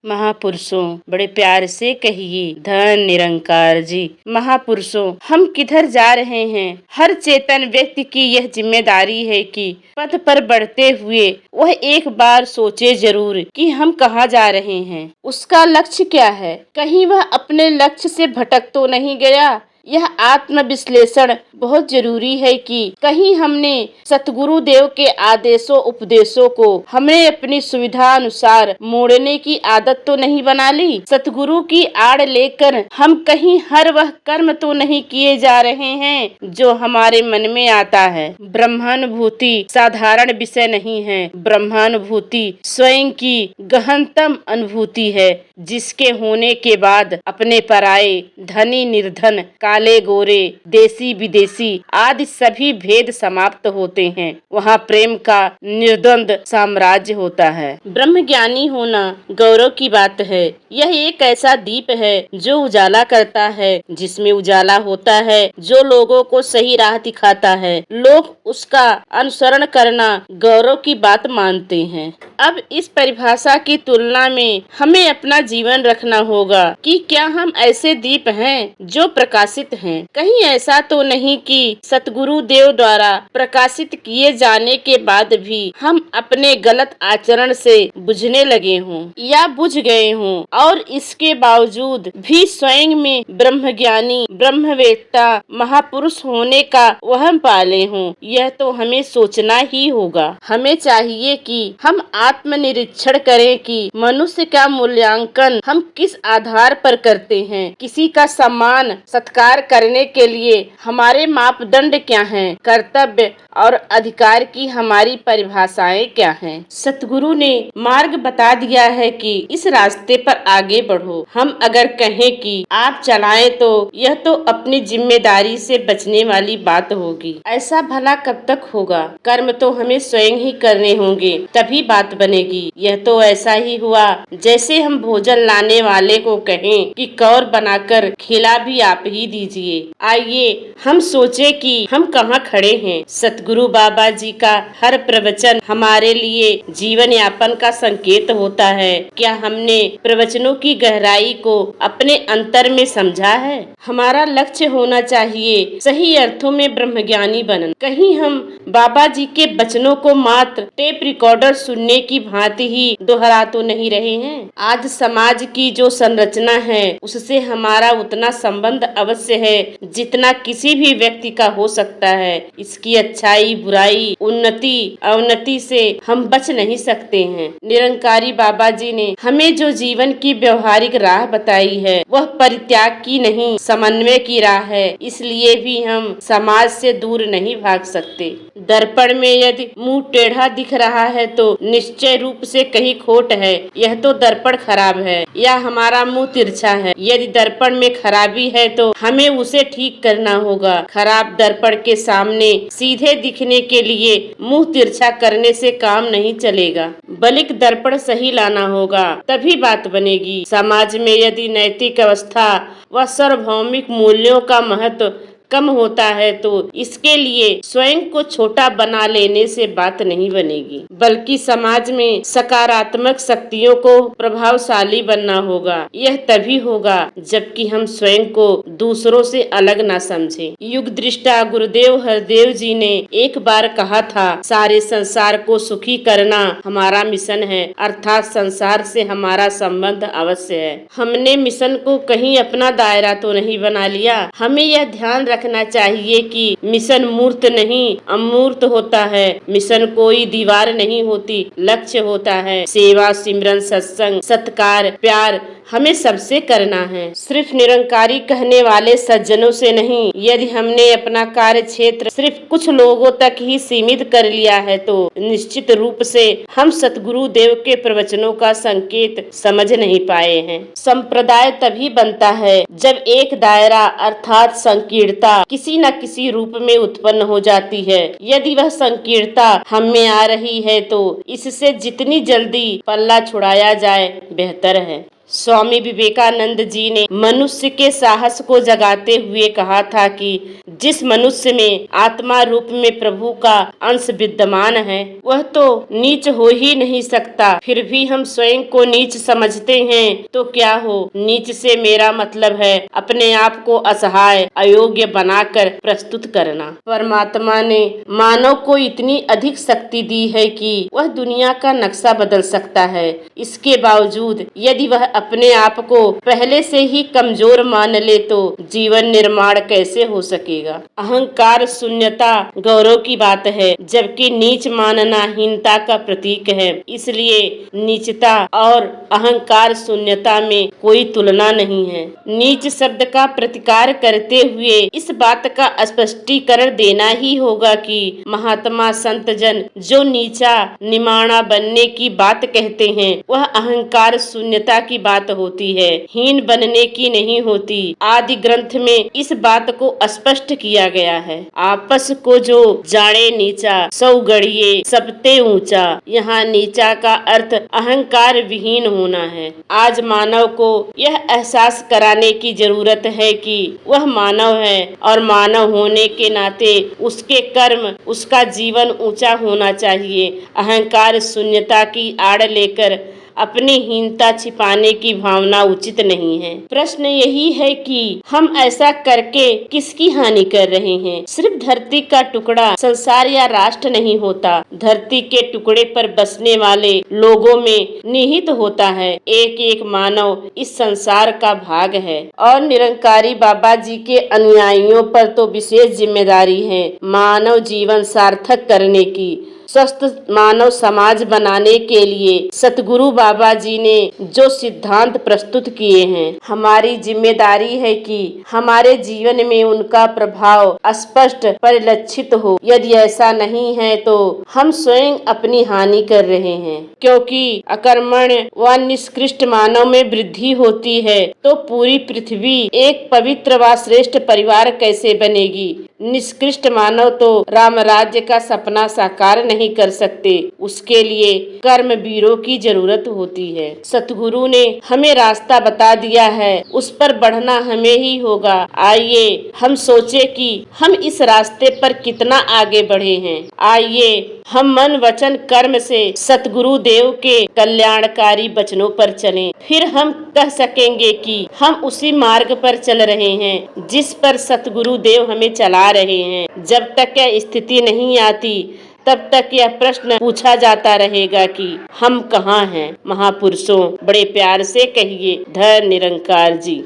महापुरुषों बड़े प्यार से कहिए धन निरंकार जी। महापुरुषों हम किधर जा रहे हैं? हर चेतन व्यक्ति की यह जिम्मेदारी है कि पथ पर बढ़ते हुए वह एक बार सोचे जरूर कि हम कहाँ जा रहे हैं, उसका लक्ष्य क्या है, कहीं वह अपने लक्ष्य से भटक तो नहीं गया। यह आत्म विश्लेषण बहुत जरूरी है कि कहीं हमने सतगुरु देव के आदेशों उपदेशों को हमने अपनी सुविधा अनुसार मोड़ने की आदत तो नहीं बना ली। सतगुरु की आड़ लेकर हम कहीं हर वह कर्म तो नहीं किए जा रहे हैं जो हमारे मन में आता है। ब्रह्मानुभूति साधारण विषय नहीं है। ब्रह्मानुभूति स्वयं की गहनतम अनुभूति है, जिसके होने के बाद अपने पराये, धनी निर्धन, काले गोरे, देसी विदेशी आदि सभी भेद समाप्त होते हैं। वहाँ प्रेम का निर्द्वंद साम्राज्य होता है। ब्रह्म ज्ञानी होना गौरव की बात है। यह एक ऐसा दीप है जो उजाला करता है, जिसमें उजाला होता है जो लोगों को सही राह दिखाता है। लोग उसका अनुसरण करना गौरव की बात मानते हैं। अब इस परिभाषा की तुलना में हमें अपना जीवन रखना होगा कि क्या हम ऐसे दीप हैं जो प्रकाशित हैं। कहीं ऐसा तो नहीं कि सतगुरु देव द्वारा प्रकाशित किए जाने के बाद भी हम अपने गलत आचरण से बुझने लगे हों या बुझ गए हों और इसके बावजूद भी स्वयं में ब्रह्मज्ञानी, ब्रह्मवेत्ता, महापुरुष होने का वहम पाले हों। यह तो हमें सोचना ही होगा। हमें चाहिए कि हम आत्मनिरीक्षण करें कि मनुष्य का मूल्यांकन हम किस आधार पर करते हैं। किसी का सम्मान सत्कार करने के लिए हमारे मापदंड क्या हैं? कर्तव्य और अधिकार की हमारी परिभाषाएं क्या हैं? सतगुरु ने मार्ग बता दिया है कि इस रास्ते पर आगे बढ़ो। हम अगर कहें कि आप चलाएं तो यह तो अपनी जिम्मेदारी से बचने वाली बात होगी। ऐसा भला कब तक होगा? कर्म तो हमें स्वयं ही करने होंगे, तभी बात बनेगी। यह तो ऐसा ही हुआ जैसे हम भोजन लाने वाले को कहें कि कौर बनाकर खिला भी आप ही दीजिए। आइए हम सोचे कि हम कहाँ खड़े हैं। सतगुरु बाबा जी का हर प्रवचन हमारे लिए जीवन यापन का संकेत होता है। क्या हमने प्रवचनों की गहराई को अपने अंतर में समझा है? हमारा लक्ष्य होना चाहिए सही अर्थों में ब्रह्मज्ञानी बनना। कहीं हम बाबा जी के वचनों को मात्र टेप रिकॉर्डर सुनने की भांति ही दोहरा तो नहीं रहे हैं। आज समाज की जो संरचना है उससे हमारा उतना संबंध अवश्य है जितना किसी भी व्यक्ति का हो सकता है। इसकी अच्छाई, बुराई, उन्नति, अवनति से हम बच नहीं सकते हैं। निरंकारी बाबा जी ने हमें जो जीवन की व्यवहारिक राह बताई है वह परित्याग की नहीं, समन्वय की राह है। इसलिए भी हम समाज से दूर नहीं भाग सकते। दर्पण में यदि मुंह टेढ़ा दिख रहा है तो निश्चय रूप से कहीं खोट है। यह तो दर्पण खराब है या हमारा मुंह तिरछा है। यदि दर्पण में खराबी है तो हमें उसे ठीक करना होगा। खराब दर्पण के सामने सीधे दिखने के लिए मुंह तिरछा करने से काम नहीं चलेगा, बल्कि दर्पण सही लाना होगा, तभी बात बनेगी। समाज में यदि नैतिक अवस्था व सार्वभौमिक मूल्यों का महत्व कम होता है तो इसके लिए स्वयं को छोटा बना लेने से बात नहीं बनेगी, बल्कि समाज में सकारात्मक शक्तियों को प्रभावशाली बनना होगा। यह तभी होगा जबकि हम स्वयं को दूसरों से अलग ना समझें। युग दृष्टा गुरुदेव हरदेव जी ने एक बार कहा था, सारे संसार को सुखी करना हमारा मिशन है, अर्थात संसार से हमारा संबंध अवश्य है। हमने मिशन को कहीं अपना दायरा तो नहीं बना लिया। हमें यह ध्यान रखना चाहिए कि मिशन मूर्त नहीं अमूर्त होता है। मिशन कोई दीवार नहीं होती, लक्ष्य होता है। सेवा, सिमरन, सत्संग, सत्कार, प्यार हमें सबसे करना है, सिर्फ निरंकारी कहने वाले सज्जनों से नहीं। यदि हमने अपना कार्य क्षेत्र सिर्फ कुछ लोगों तक ही सीमित कर लिया है तो निश्चित रूप से हम सतगुरु देव के प्रवचनों का संकेत समझ नहीं पाए हैं। संप्रदाय तभी बनता है जब एक दायरा अर्थात संकीर्णता किसी न किसी रूप में उत्पन्न हो जाती है। यदि वह संकीर्णता हम में आ रही है तो इससे जितनी जल्दी पल्ला छुड़ाया जाए बेहतर है। स्वामी विवेकानंद जी ने मनुष्य के साहस को जगाते हुए कहा था कि जिस मनुष्य में आत्मा रूप में प्रभु का अंश विद्यमान है वह तो नीच हो ही नहीं सकता। फिर भी हम स्वयं को नीच समझते हैं तो क्या हो। नीच से मेरा मतलब है अपने आप को असहाय अयोग्य बनाकर प्रस्तुत करना। परमात्मा ने मानव को इतनी अधिक शक्ति दी है कि वह दुनिया का नक्शा बदल सकता है। इसके बावजूद यदि वह अपने आप को पहले से ही कमजोर मान ले तो जीवन निर्माण कैसे हो सकेगा। अहंकार शून्यता गौरव की बात है, जबकि नीच मानना हीनता का प्रतीक है। इसलिए नीचता और अहंकार शून्यता में कोई तुलना नहीं है। नीच शब्द का प्रतिकार करते हुए इस बात का स्पष्टीकरण देना ही होगा कि महात्मा संत जन जो नीचा निमाणा बनने की बात कहते हैं वह अहंकार शून्यता की बात होती है, हीन बनने की नहीं होती। आदि ग्रंथ में इस बात को स्पष्ट किया गया है। आपस को जो जाने नीचा सौ गढ़िए सबते ऊंचा। यहाँ नीचा का अर्थ अहंकार विहीन होना है। आज मानव को यह एहसास कराने की जरूरत है कि वह मानव है और मानव होने के नाते उसके कर्म उसका जीवन ऊंचा होना चाहिए। अहंकार शून्यता की आड़ लेकर अपनी हीनता छिपाने की भावना उचित नहीं है। प्रश्न यही है कि हम ऐसा करके किसकी हानि कर रहे हैं। सिर्फ धरती का टुकड़ा संसार या राष्ट्र नहीं होता, धरती के टुकड़े पर बसने वाले लोगों में निहित होता है। एक एक मानव इस संसार का भाग है और निरंकारी बाबा जी के अनुयायियों पर तो विशेष जिम्मेदारी है मानव जीवन सार्थक करने की। स्वस्थ मानव समाज बनाने के लिए सतगुरु बाबा जी ने जो सिद्धांत प्रस्तुत किए हैं, हमारी जिम्मेदारी है कि हमारे जीवन में उनका प्रभाव स्पष्ट परिलक्षित हो। यदि ऐसा नहीं है तो हम स्वयं अपनी हानि कर रहे हैं, क्योंकि अकर्मण्य व निष्कृष्ट मानव में वृद्धि होती है तो पूरी पृथ्वी एक पवित्र व श्रेष्ठ परिवार कैसे बनेगी। निष्कृष्ट मानव तो राम राज्य का सपना साकार नहीं कर सकते, उसके लिए कर्म वीरों की जरूरत होती है। सतगुरु ने हमें रास्ता बता दिया है, उस पर बढ़ना हमें ही होगा। आइए हम सोचे कि हम इस रास्ते पर कितना आगे बढ़े हैं। आइए हम मन वचन कर्म से सतगुरु देव के कल्याणकारी वचनों पर चलें, फिर हम कह सकेंगे कि हम उसी मार्ग पर चल रहे हैं जिस पर सतगुरु देव हमें चला रहे हैं। जब तक यह स्थिति नहीं आती तब तक यह प्रश्न पूछा जाता रहेगा कि हम कहाँ हैं। महापुरुषों, बड़े प्यार से कहिए, धन्य निरंकार जी।